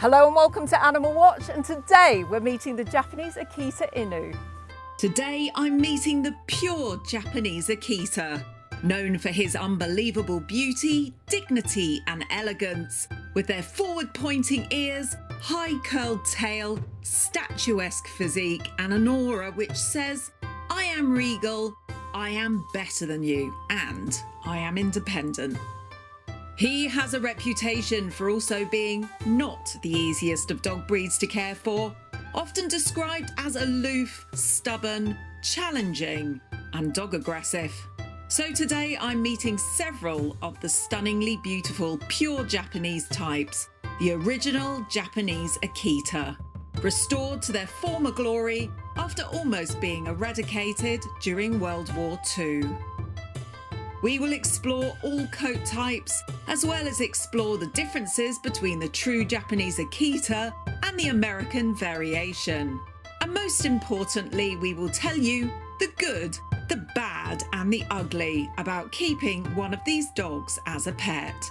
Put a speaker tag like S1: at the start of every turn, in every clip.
S1: Hello and welcome to Animal Watch, and today we're meeting the Japanese Akita Inu.
S2: Today I'm meeting the pure Japanese Akita, known for his unbelievable beauty, dignity and elegance, with their forward-pointing ears, high curled tail, statuesque physique and an aura which says, I am regal, I am better than you, and I am independent. He has a reputation for also being not the easiest of dog breeds to care for, often described as aloof, stubborn, challenging and dog aggressive. So today I'm meeting several of the stunningly beautiful pure Japanese types, the original Japanese Akita, restored to their former glory after almost being eradicated during World War II. We will explore all coat types, as well as explore the differences between the true Japanese Akita and the American variation. And most importantly, we will tell you the good, the bad and the ugly about keeping one of these dogs as a pet.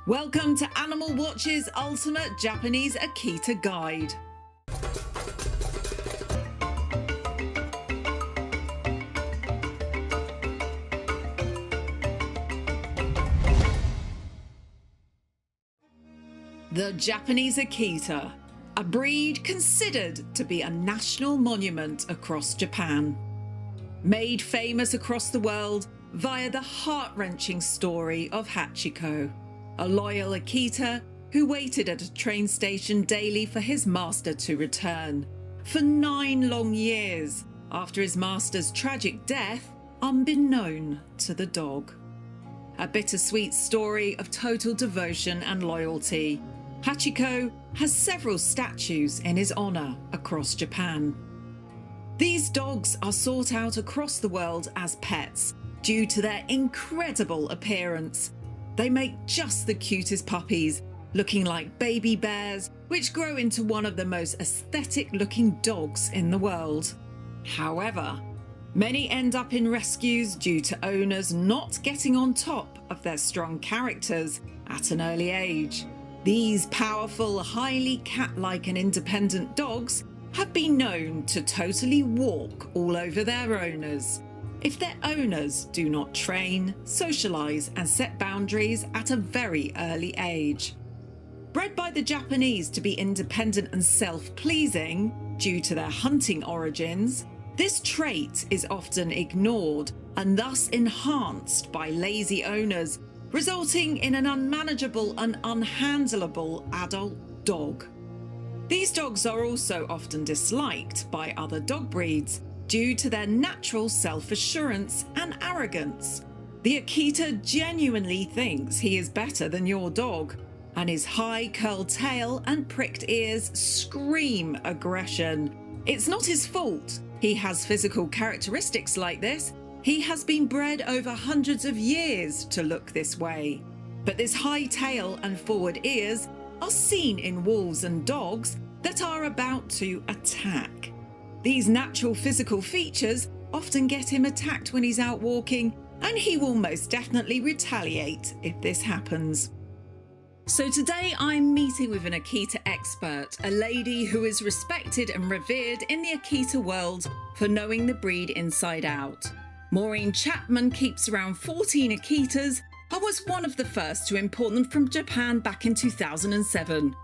S2: Welcome to Animal Watch's Ultimate Japanese Akita Guide. The Japanese Akita, a breed considered to be a national monument across Japan. Made famous across the world via the heart-wrenching story of Hachiko, a loyal Akita who waited at a train station daily for his master to return, for 9 long years after his master's tragic death, unbeknown to the dog. A bittersweet story of total devotion and loyalty. Hachiko has several statues in his honour across Japan. These dogs are sought out across the world as pets due to their incredible appearance. They make just the cutest puppies, looking like baby bears, which grow into one of the most aesthetic looking dogs in the world. However, many end up in rescues due to owners not getting on top of their strong characters at an early age. These powerful, highly cat-like and independent dogs have been known to totally walk all over their owners if their owners do not train, socialise and set boundaries at a very early age. Bred by the Japanese to be independent and self-pleasing due to their hunting origins, this trait is often ignored and thus enhanced by lazy owners, resulting in an unmanageable and unhandleable adult dog. These dogs are also often disliked by other dog breeds due to their natural self-assurance and arrogance. The Akita genuinely thinks he is better than your dog, and his high curled tail and pricked ears scream aggression. It's not his fault. He has physical characteristics like this. He has been bred over hundreds of years to look this way. But this high tail and forward ears are seen in wolves and dogs that are about to attack. These natural physical features often get him attacked when he's out walking, and he will most definitely retaliate if this happens. So today I'm meeting with an Akita expert, a lady who is respected and revered in the Akita world for knowing the breed inside out. Maureen Chapman keeps around 14 Akitas and was one of the first to import them from Japan back in 2007.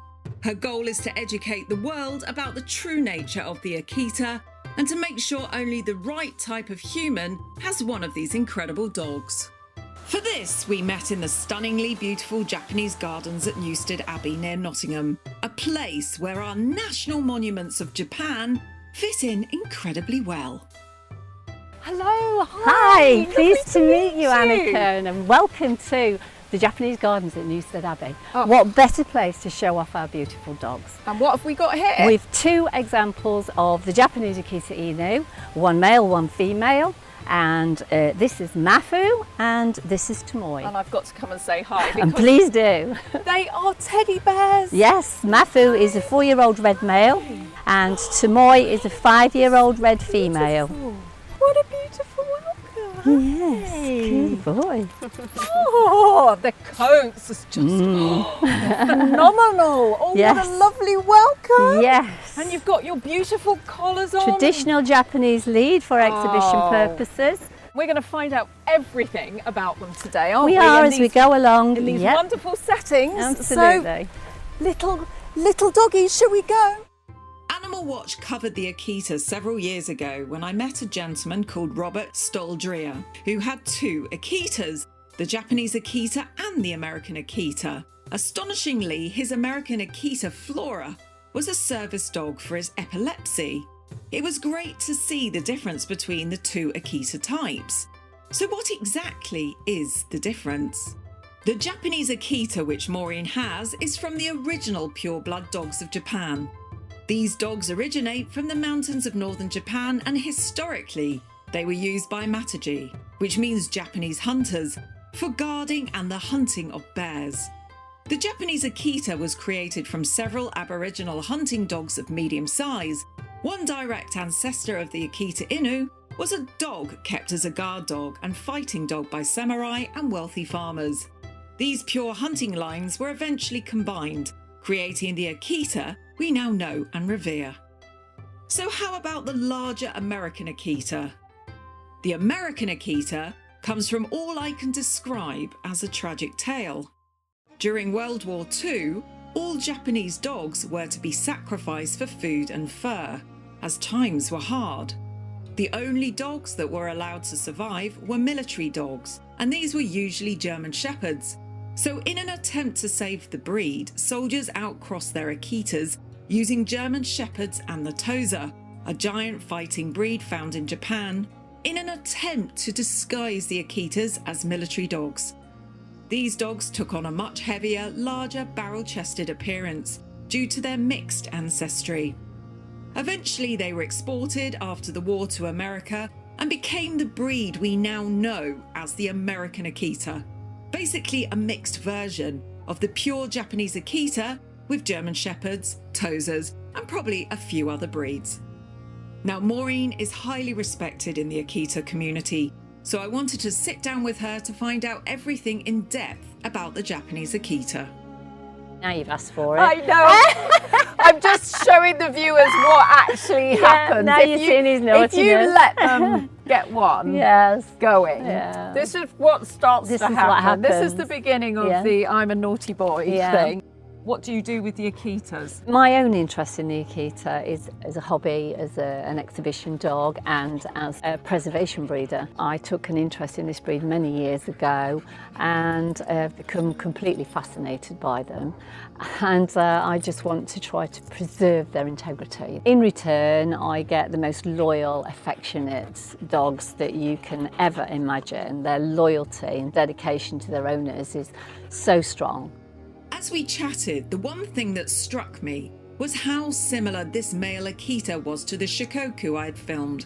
S2: Her goal is to educate the world about the true nature of the Akita and to make sure only the right type of human has one of these incredible dogs. For this, we met in the stunningly beautiful Japanese gardens at Newstead Abbey near Nottingham, a place where our national monuments of Japan fit in incredibly well.
S1: Hello,
S3: Hi, pleased to meet you, Annika, and welcome to the Japanese Gardens at Newstead Abbey.
S1: Oh.
S3: What better place to show off our beautiful dogs?
S1: And what have we got here?
S3: We've 2 examples of the Japanese Akita Inu, one male, one female, and this is Mafu and this is Tomoe.
S1: And I've got to come and say hi.
S3: And please do.
S1: They are teddy bears.
S3: Yes, Mafu is a 4-year-old red male and Tomoe is a 5-year-old red female.
S1: Beautiful. What a beautiful welcome.
S3: Yes, good boy.
S1: Oh, the coats is just phenomenal. Oh,
S3: Yes.
S1: what a lovely welcome.
S3: Yes.
S1: And you've got your beautiful collars on.
S3: Traditional Japanese lead for exhibition
S1: Oh.
S3: purposes.
S1: We're going to find out everything about them today, aren't we?
S3: We are
S1: In
S3: as we
S1: these-
S3: go along.
S1: in these
S3: Yep,
S1: wonderful settings.
S3: absolutely.
S1: So, little doggies, shall we go?
S2: Animal Watch covered the Akita several years ago when I met a gentleman called Robert Stoldria, who had two Akitas, the Japanese Akita and the American Akita. Astonishingly, his American Akita Flora was a service dog for his epilepsy. It was great to see the difference between the two Akita types. So what exactly is the difference? The Japanese Akita, which Maureen has, is from the original pure-blood dogs of Japan. These dogs originate from the mountains of northern Japan, and historically they were used by Mataji, which means Japanese hunters, for guarding and the hunting of bears. The Japanese Akita was created from several Aboriginal hunting dogs of medium size. One direct ancestor of the Akita Inu was a dog kept as a guard dog and fighting dog by samurai and wealthy farmers. These pure hunting lines were eventually combined, creating the Akita we now know and revere. So how about the larger American Akita? The American Akita comes from all I can describe as a tragic tale. During World War II, all Japanese dogs were to be sacrificed for food and fur, as times were hard. The only dogs that were allowed to survive were military dogs, and these were usually German Shepherds. So in an attempt to save the breed, soldiers outcrossed their Akitas using German Shepherds and the Tosa, a giant fighting breed found in Japan, in an attempt to disguise the Akitas as military dogs. These dogs took on a much heavier, larger, barrel-chested appearance due to their mixed ancestry. Eventually they were exported after the war to America and became the breed we now know as the American Akita, basically a mixed version of the pure Japanese Akita with German Shepherds, Tosas, and probably a few other breeds. Now, Maureen is highly respected in the Akita community, so I wanted to sit down with her to find out everything in depth about the Japanese Akita.
S3: Now you've asked for it.
S1: I know. I'm just showing the viewers what actually happens.
S3: now you've seen his naughtiness.
S1: If you let them get one
S3: Yes.
S1: going,
S3: Yeah.
S1: this is what starts
S3: This
S1: to
S3: is
S1: happen.
S3: what happens.
S1: This is the beginning of
S3: Yeah.
S1: the I'm a naughty boy
S3: Yeah.
S1: thing. What do you do with the Akitas?
S3: My own interest in the Akita is as a hobby, as an exhibition dog and as a preservation breeder. I took an interest in this breed many years ago and have become completely fascinated by them. And I just want to try to preserve their integrity. In return, I get the most loyal, affectionate dogs that you can ever imagine. Their loyalty and dedication to their owners is so strong.
S2: As we chatted, the one thing that struck me was how similar this male Akita was to the Shikoku I had filmed.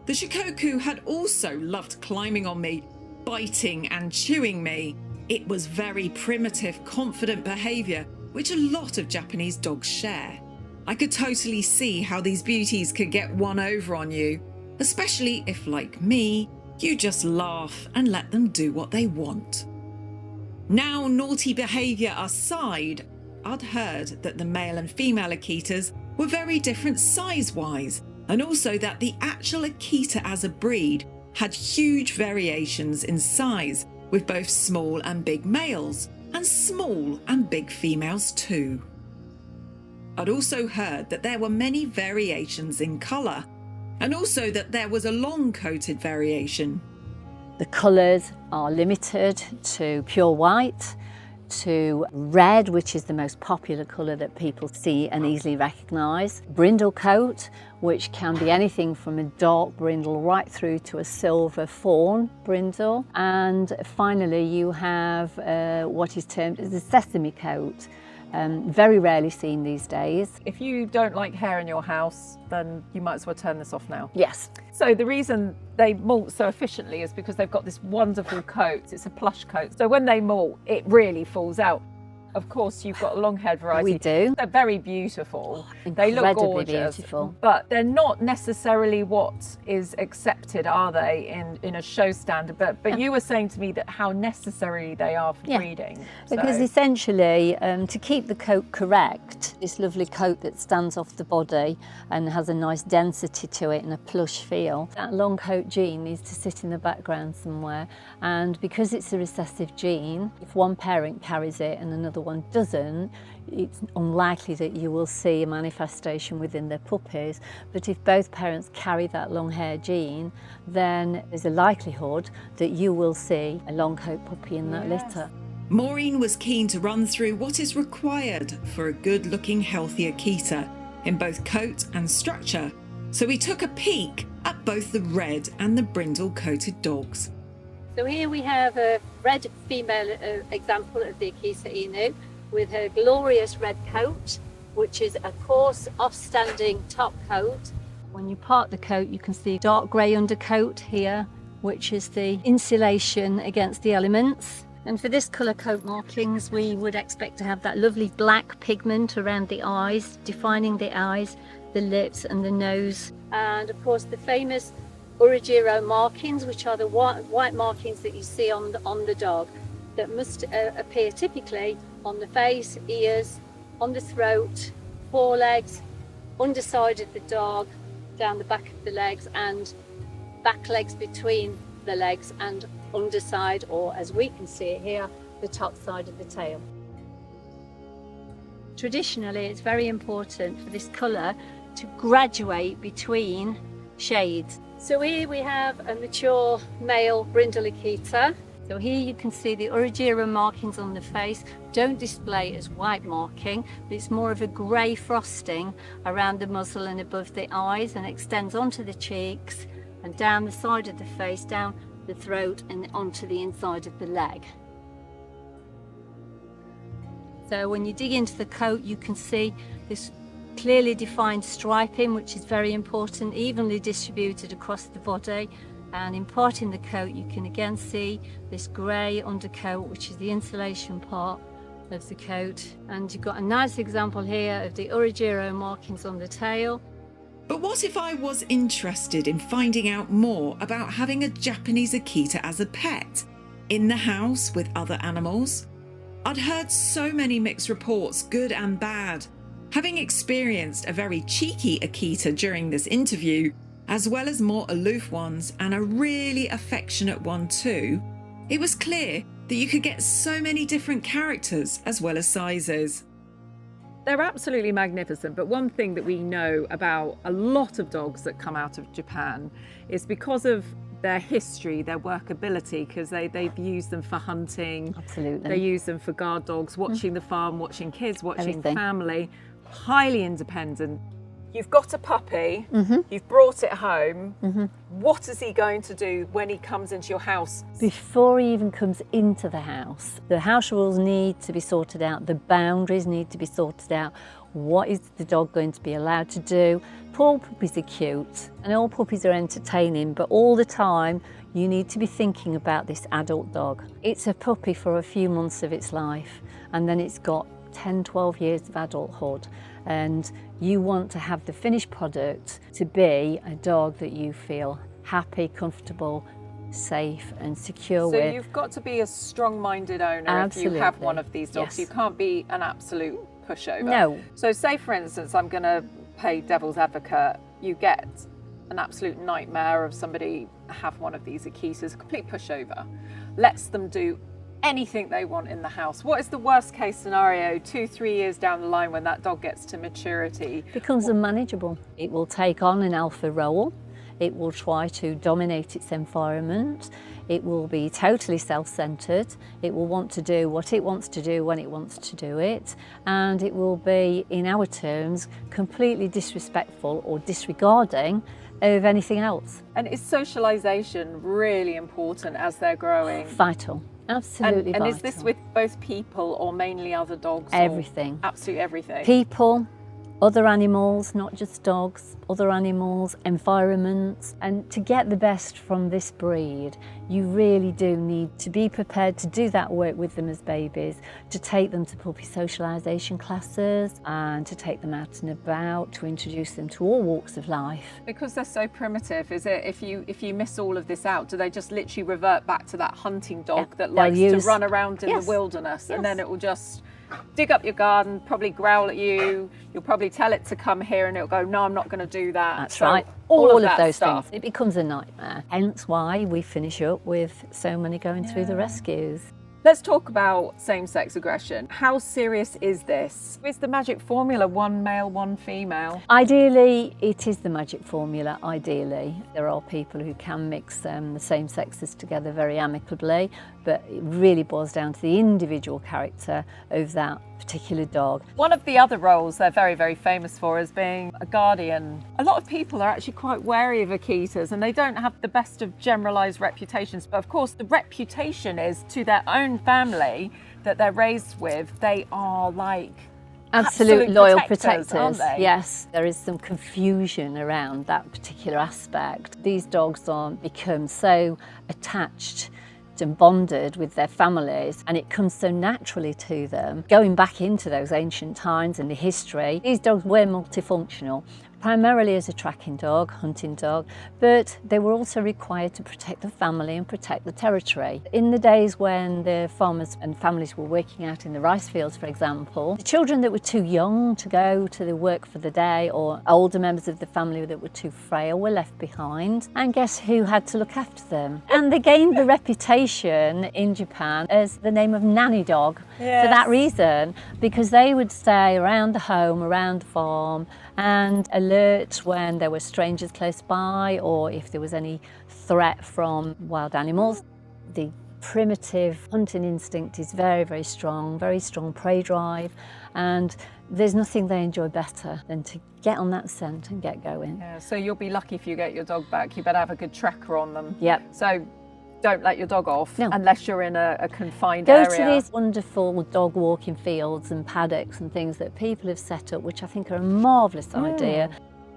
S2: The Shikoku had also loved climbing on me, biting and chewing me. It was very primitive, confident behaviour, which a lot of Japanese dogs share. I could totally see how these beauties could get one over on you, especially if, like me, you just laugh and let them do what they want. Now, naughty behaviour aside, I'd heard that the male and female Akitas were very different size-wise, and also that the actual Akita as a breed had huge variations in size, with both small and big males, and small and big females too. I'd also heard that there were many variations in colour, and also that there was a long-coated variation.
S3: The colours are limited to pure white, to red, which is the most popular colour that people see and easily recognise, brindle coat, which can be anything from a dark brindle right through to a silver fawn brindle, and finally you have what is termed as a sesame coat. Very rarely seen these days.
S1: If you don't like hair in your house, then you might as well turn this off now.
S3: Yes.
S1: So the reason they molt so efficiently is because they've got this wonderful coat. It's a plush coat. So when they molt, it really falls out. of course, you've got a long-haired variety.
S3: We do.
S1: They're very beautiful. They look
S3: Incredibly
S1: gorgeous,
S3: beautiful.
S1: but they're not necessarily what is accepted, are they, in a show standard? But you were saying to me that how necessary they are for breeding.
S3: Because essentially, to keep the coat correct, this lovely coat that stands off the body and has a nice density to it and a plush feel, that long coat gene needs to sit in the background somewhere. And because it's a recessive gene, if one parent carries it and another one doesn't, it's unlikely that you will see a manifestation within their puppies. But if both parents carry that long hair gene, then there's a likelihood that you will see a long coat puppy in that litter.
S2: Maureen was keen to run through what is required for a good-looking, healthy Akita in both coat and structure. So we took a peek at both the red and the brindle-coated dogs.
S3: So here we have a red female example of the Akita Inu with her glorious red coat, which is a coarse, off-standing top coat. When you part the coat, you can see dark grey undercoat here, which is the insulation against the elements. And for this colour coat markings, we would expect to have that lovely black pigment around the eyes, defining the eyes, the lips and the nose. And of course the famous Urigiro markings, which are the white markings that you see on the dog, that must appear typically on the face, ears, on the throat, forelegs, underside of the dog, down the back of the legs, and back legs between the legs, and underside, or as we can see it here, the top side of the tail. Traditionally, it's very important for this colour to graduate between shades. So here we have a mature male brindle Akita. So here you can see the Urigiro markings on the face don't display as white marking, but it's more of a grey frosting around the muzzle and above the eyes, and extends onto the cheeks and down the side of the face, down the throat and onto the inside of the leg. So when you dig into the coat, you can see this clearly defined striping, which is very important, evenly distributed across the body. And in parting the coat, you can again see this grey undercoat, which is the insulation part of the coat. And you've got a nice example here of the Urigiro markings on the tail.
S2: But what if I was interested in finding out more about having a Japanese Akita as a pet, in the house with other animals? I'd heard so many mixed reports, good and bad. Having experienced a very cheeky Akita during this interview, as well as more aloof ones and a really affectionate one too, it was clear that you could get so many different characters as well as sizes.
S1: They're absolutely magnificent, but one thing that we know about a lot of dogs that come out of Japan is because of their history, their workability, because they've used them for hunting.
S3: Absolutely.
S1: They use them for guard dogs, watching the farm, watching kids, watching
S3: Everything.
S1: family, highly independent. You've got a puppy, you've brought it home. What is he going to do when he comes into your house?
S3: Before he even comes into the house rules need to be sorted out, the boundaries need to be sorted out. What is the dog going to be allowed to do? All puppies are cute and all puppies are entertaining, but all the time you need to be thinking about this adult dog. It's a puppy for a few months of its life, and then it's got 10, 12 years of adulthood, and you want to have the finished product to be a dog that you feel happy, comfortable, safe and secure with.
S1: So you've got to be a strong-minded owner.
S3: Absolutely.
S1: If you have one of these dogs.
S3: Yes.
S1: You can't be an absolute pushover.
S3: No.
S1: So say, for instance, I'm going to play devil's advocate, you get an absolute nightmare of somebody have one of these Akitas, a complete pushover, lets them do anything they want in the house. What is the worst case scenario 2-3 years down the line when that dog gets to maturity?
S3: Becomes unmanageable. It will take on an alpha role. It will try to dominate its environment. It will be totally self-centered. It will want to do what it wants to do when it wants to do it. And it will be, in our terms, completely disrespectful or disregarding of anything else.
S1: And is socialisation really important as they're growing?
S3: Vital. Absolutely
S1: and
S3: vital.
S1: is this with both people or mainly other dogs?
S3: Everything.
S1: Absolutely everything.
S3: People, other animals, not just dogs, other animals, environments. And to get the best from this breed, you really do need to be prepared to do that work with them as babies, to take them to puppy socialisation classes and to take them out and about, to introduce them to all walks of life.
S1: Because they're so primitive, is it, if you miss all of this out, do they just literally revert back to that hunting dog that likes to run around in the wilderness, and then it will just dig up your garden, probably growl at you, you'll probably tell it to come here and it'll go, no, I'm not going to do that.
S3: That's right. All of those things. It becomes a nightmare. Hence why we finish up with so many going through the rescues.
S1: Let's talk about same-sex aggression. How serious is this? Is the magic formula one male, one female?
S3: Ideally, it is the magic formula, ideally. There are people who can mix the same sexes together very amicably, but it really boils down to the individual character of that particular dog.
S1: One of the other roles they're very, very famous for is being a guardian. A lot of people are actually quite wary of Akitas, and they don't have the best of generalised reputations. But of course, the reputation is to their own family that they're raised with. They are like
S3: absolute loyal
S1: protectors, aren't they?
S3: Yes, there is some confusion around that particular aspect. These dogs become so attached and bonded with their families, and it comes so naturally to them. Going back into those ancient times and the history, these dogs were multifunctional, primarily as a tracking dog, hunting dog, but they were also required to protect the family and protect the territory. In the days when the farmers and families were working out in the rice fields, for example, the children that were too young to go to the work for the day, or older members of the family that were too frail, were left behind. And guess who had to look after them? And they gained the reputation in Japan as the name of nanny dog for that reason, because they would stay around the home, around the farm, and alert when there were strangers close by, or if there was any threat from wild animals. The primitive hunting instinct is very, very strong prey drive, and there's nothing they enjoy better than to get on that scent and get going.
S1: Yeah, so you'll be lucky if you get your dog back. You better have a good tracker on them.
S3: Yep.
S1: So don't let your dog off
S3: No.
S1: unless you're in a confined area.
S3: Go to these wonderful dog walking fields and paddocks and things that people have set up, which I think are a marvellous idea.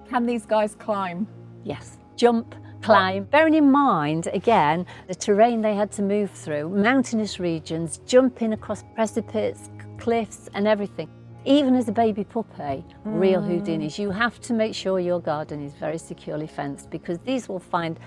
S1: Can these guys climb?
S3: Yes. Jump, climb. Bearing in mind, again, the terrain they had to move through, mountainous regions, jumping across precipices, cliffs and everything. Even as a baby puppy, real Houdinis, you have to make sure your garden is very securely fenced, because these will find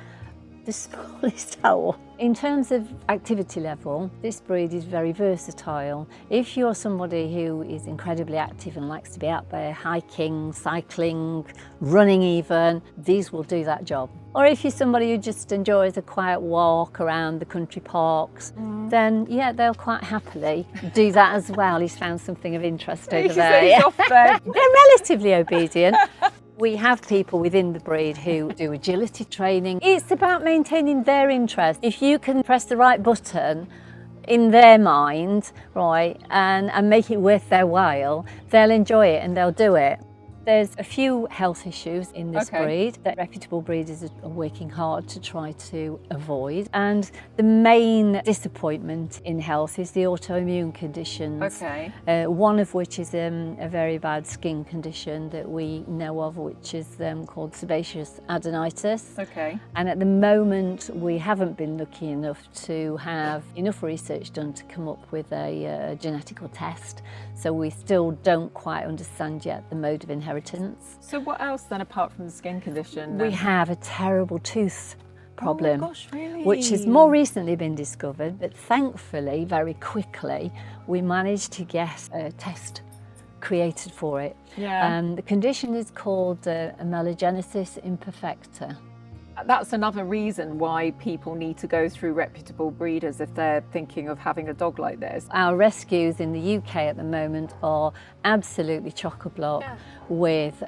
S3: the smallest hole. In terms of activity level, this breed is very versatile. If you're somebody who is incredibly active and likes to be out there hiking, cycling, running even, these will do that job. Or if you're somebody who just enjoys a quiet walk around the country parks, then yeah, they'll quite happily do that as well. He's found something of interest over there.
S1: He's off there.
S3: They're relatively obedient. We have people within the breed who do agility training. It's about maintaining their interest. If you can press the right button in their mind, right, and make it worth their while, they'll enjoy it and they'll do it. There's a few health issues in this breed that reputable breeders are working hard to try to avoid. And the main disappointment in health is the autoimmune conditions. One of which is a very bad skin condition that we know of, which is called sebaceous adenitis. And at the moment, we haven't been lucky enough to have enough research done to come up with a genetical test. So we still don't quite understand yet the mode of inheritance.
S1: So what else then, apart from the skin condition?
S3: We have a terrible tooth problem,
S1: oh gosh, really?
S3: which has more recently been discovered, but thankfully, very quickly, we managed to get a test created for it. The condition is called amelogenesis imperfecta.
S1: That's another reason why people need to go through reputable breeders if they're thinking of having a dog like this.
S3: Our rescues in the UK at the moment are absolutely chock-a-block with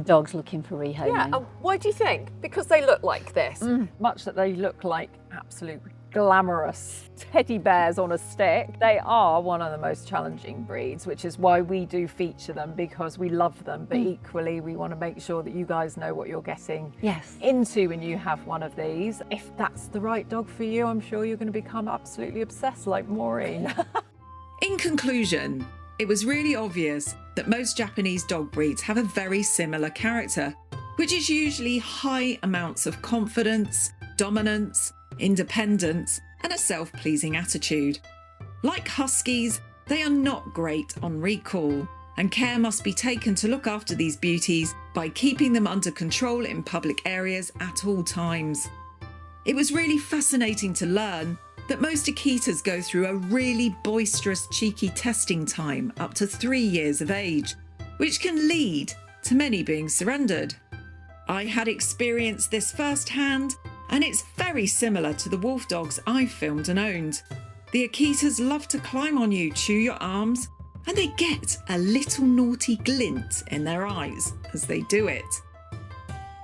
S3: dogs looking for rehoming.
S1: Why do you think? Because they look like this. Much that they look like absolute glamorous teddy bears on a stick. They are one of the most challenging breeds, which is why we do feature them, because we love them, but equally we want to make sure that you guys know what you're getting into when you have one of these. If that's the right dog for you, I'm sure you're going to become absolutely obsessed like Maureen.
S2: In conclusion, it was really obvious that most Japanese dog breeds have a very similar character, which is usually high amounts of confidence, dominance, independence, and a self-pleasing attitude. Like huskies, they are not great on recall, and care must be taken to look after these beauties by keeping them under control in public areas at all times. It was really fascinating to learn that most Akitas go through a really boisterous, cheeky testing time up to 3 years of age, which can lead to many being surrendered. I had experienced this firsthand, and it's very similar to the wolf dogs I've filmed and owned. The Akitas love to climb on you, chew your arms, and they get a little naughty glint in their eyes as they do it.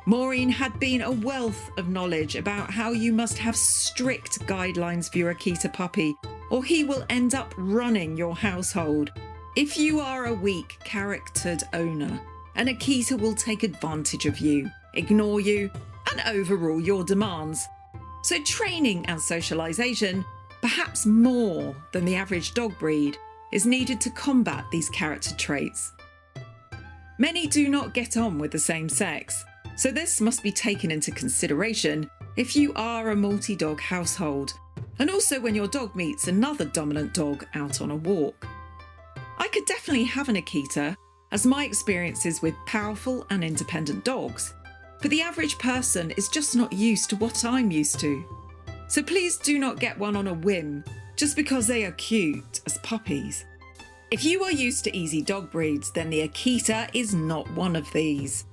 S2: Maureen had been a wealth of knowledge about how you must have strict guidelines for your Akita puppy, or he will end up running your household. If you are a weak, charactered owner, an Akita will take advantage of you, ignore you, and overrule your demands. So training and socialisation, perhaps more than the average dog breed, is needed to combat these character traits. Many do not get on with the same sex, so this must be taken into consideration if you are a multi-dog household, and also when your dog meets another dominant dog out on a walk. I could definitely have an Akita, as my experience is with powerful and independent dogs, but the average person is just not used to what I'm used to. So please do not get one on a whim just because they are cute as puppies. If you are used to easy dog breeds, then the Akita is not one of these.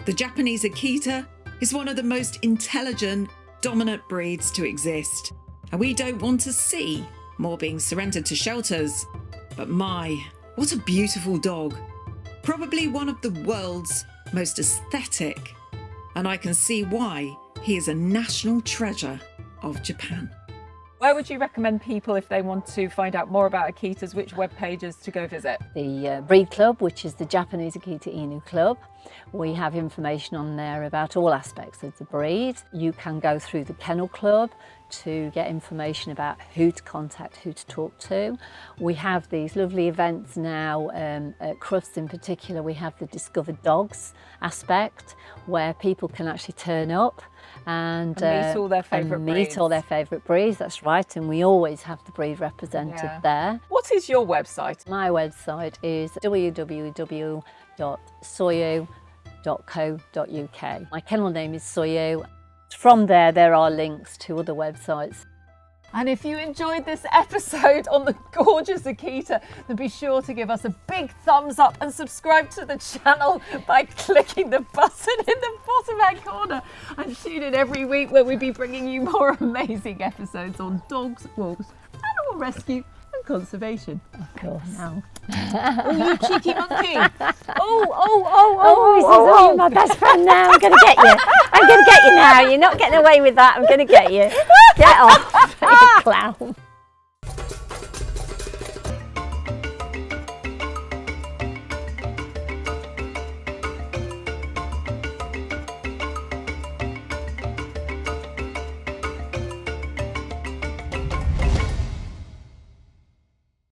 S2: The Japanese Akita is one of the most intelligent, dominant breeds to exist, and we don't want to see more being surrendered to shelters. But my, what a beautiful dog. Probably one of the world's most aesthetic, and I can see why he is a national treasure of Japan.
S1: Where would you recommend people, if they want to find out more about Akitas, which web pages to go visit?
S3: The Breed Club, which is the Japanese Akita Inu Club. We have information on there about all aspects of the breed. You can go through the Kennel Club to get information about who to contact, who to talk to. We have these lovely events now, at Crufts in particular. We have the Discovered Dogs aspect, where people can actually turn up and
S1: meet all their favourite breeds.
S3: That's right, and we always have the breed represented there.
S1: What is your website?
S3: My website is www.soyu.co.uk. My kennel name is Soyu. From there are links to other websites.
S1: And if you enjoyed this episode on the gorgeous Akita, then be sure to give us a big thumbs up and subscribe to the channel by clicking the button in the bottom right corner. And tune in every week where we'll be bringing you more amazing episodes on dogs, walks, animal rescue and conservation.
S3: Of course.
S1: Now. Oh, you cheeky monkey.
S3: You're my best friend now. I'm going to get you. I'm going to get you now. You're not getting away with that. I'm going to get you. Get off, you clown.